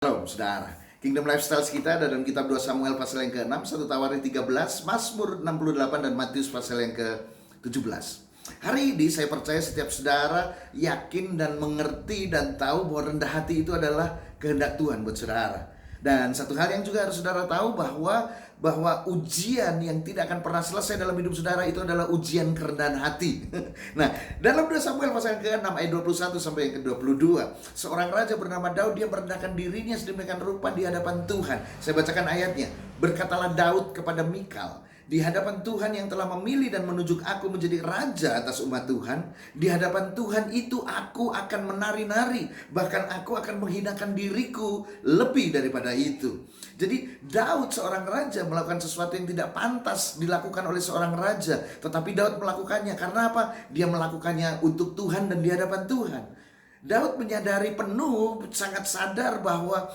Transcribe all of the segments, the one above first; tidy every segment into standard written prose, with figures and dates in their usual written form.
Halo saudara, Kingdom Lifestyle kita dalam kitab 2 Samuel pasal yang ke-6, 1 Tawarik 13, Mazmur 68 dan Matius pasal yang ke-17. Hari ini saya percaya setiap saudara yakin dan mengerti dan tahu bahwa rendah hati itu adalah kehendak Tuhan buat saudara. Dan satu hal yang juga harus saudara tahu bahwa ujian yang tidak akan pernah selesai dalam hidup saudara itu adalah ujian kerendahan hati. Nah, dalam 2 Samuel pasal ke-6 ayat 21 sampai yang ke-22, seorang raja bernama Daud, dia merendahkan dirinya sedemikian rupa di hadapan Tuhan. Saya bacakan ayatnya. Berkatalah Daud kepada Mikal, di hadapan Tuhan yang telah memilih dan menunjuk aku menjadi raja atas umat Tuhan, di hadapan Tuhan itu aku akan menari-nari, bahkan aku akan menghinakan diriku lebih daripada itu. Jadi Daud seorang raja melakukan sesuatu yang tidak pantas dilakukan oleh seorang raja, tetapi Daud melakukannya karena apa? Dia melakukannya untuk Tuhan dan di hadapan Tuhan. Daud menyadari penuh, sangat sadar bahwa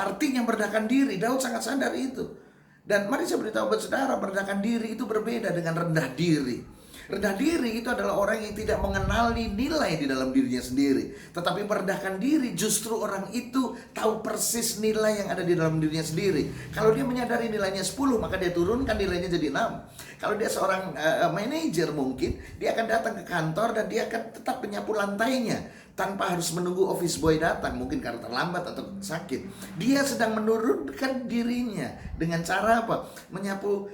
artinya merendahkan diri. Daud sangat sadar itu. Dan mari saya beritahu buat saudara, merendahkan diri itu berbeda dengan rendah diri. Rendah diri itu adalah orang yang tidak mengenali nilai di dalam dirinya sendiri. Tetapi merendahkan diri justru orang itu tahu persis nilai yang ada di dalam dirinya sendiri. Kalau dia menyadari nilainya 10, maka dia turunkan nilainya jadi 6. Kalau dia seorang manajer mungkin, dia akan datang ke kantor dan dia akan tetap menyapu lantainya tanpa harus menunggu office boy datang, mungkin karena terlambat atau sakit. Dia sedang menurunkan dirinya dengan cara apa? Menyapu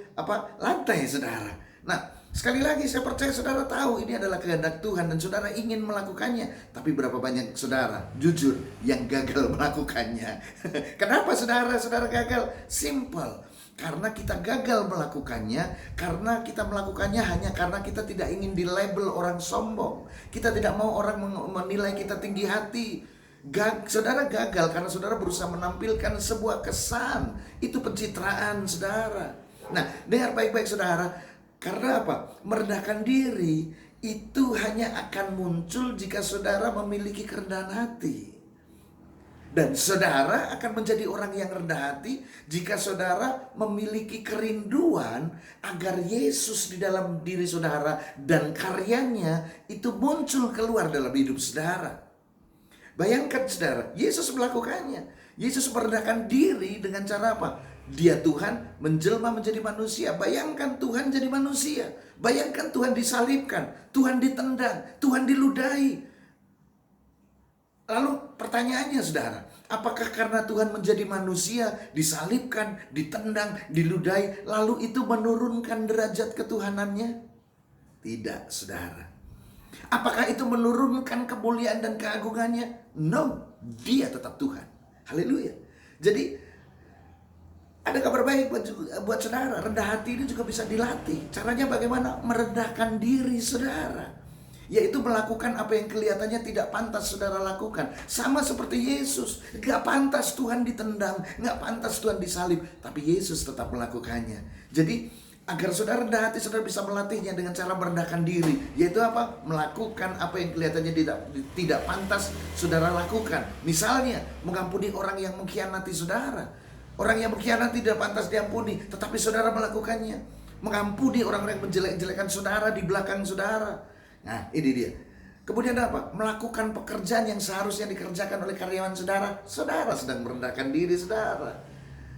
lantai, saudara. Nah, sekali lagi saya percaya saudara tahu ini adalah kehendak Tuhan dan saudara ingin melakukannya. Tapi berapa banyak saudara jujur yang gagal melakukannya? Kenapa saudara gagal? Simple. Karena kita gagal melakukannya, karena kita melakukannya hanya karena kita tidak ingin dilabel orang sombong. Kita tidak mau orang menilai kita tinggi hati. Saudara gagal karena saudara berusaha menampilkan sebuah kesan. Itu pencitraan saudara. Nah, dengar baik-baik saudara. Karena apa? Merendahkan diri itu hanya akan muncul jika saudara memiliki kerendahan hati. Dan saudara akan menjadi orang yang rendah hati jika saudara memiliki kerinduan agar Yesus di dalam diri saudara dan karyanya itu muncul keluar dalam hidup saudara. Bayangkan saudara, Yesus melakukannya. Yesus merendahkan diri dengan cara apa? Dia Tuhan menjelma menjadi manusia. Bayangkan Tuhan jadi manusia. Bayangkan Tuhan disalibkan, Tuhan ditendang, Tuhan diludahi. Lalu pertanyaannya saudara, apakah karena Tuhan menjadi manusia, disalibkan, ditendang, diludahi, lalu itu menurunkan derajat ketuhanannya? Tidak saudara. Apakah itu menurunkan kemuliaan dan keagungannya? No, dia tetap Tuhan. Haleluya. Jadi ada kabar baik buat saudara, rendah hati ini juga bisa dilatih. Caranya bagaimana? Merendahkan diri saudara, yaitu melakukan apa yang kelihatannya tidak pantas saudara lakukan. Sama seperti Yesus, gak pantas Tuhan ditendang, gak pantas Tuhan disalib, tapi Yesus tetap melakukannya. Jadi agar saudara rendah hati, saudara bisa melatihnya dengan cara merendahkan diri, yaitu apa? Melakukan apa yang kelihatannya tidak pantas saudara lakukan. Misalnya mengampuni orang yang mengkhianati saudara. Orang yang mengkhianati tidak pantas diampuni, tetapi saudara melakukannya. Mengampuni orang-orang yang menjelek-jelekan saudara di belakang saudara. Nah, ini dia. Kemudian apa? Melakukan pekerjaan yang seharusnya dikerjakan oleh karyawan saudara. Saudara sedang merendahkan diri saudara.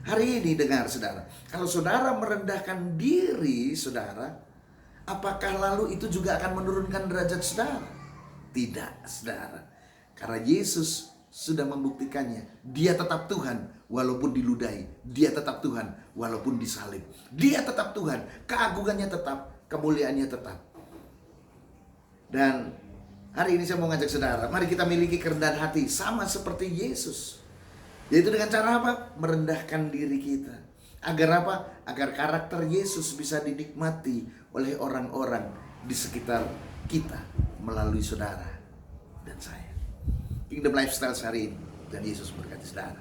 Hari ini dengar saudara, kalau saudara merendahkan diri saudara, apakah lalu itu juga akan menurunkan derajat saudara? Tidak saudara. Karena Yesus sudah membuktikannya. Dia tetap Tuhan walaupun diludahi. Dia tetap Tuhan walaupun disalib. Dia tetap Tuhan. Keagungannya tetap, kemuliaannya tetap. Dan hari ini saya mau ngajak saudara, mari kita miliki kerendahan hati sama seperti Yesus. Yaitu dengan cara apa? Merendahkan diri kita. Agar apa? Agar karakter Yesus bisa dinikmati oleh orang-orang di sekitar kita melalui saudara dan saya. Kingdom Lifestyle hari ini, dan Yesus berkati saudara.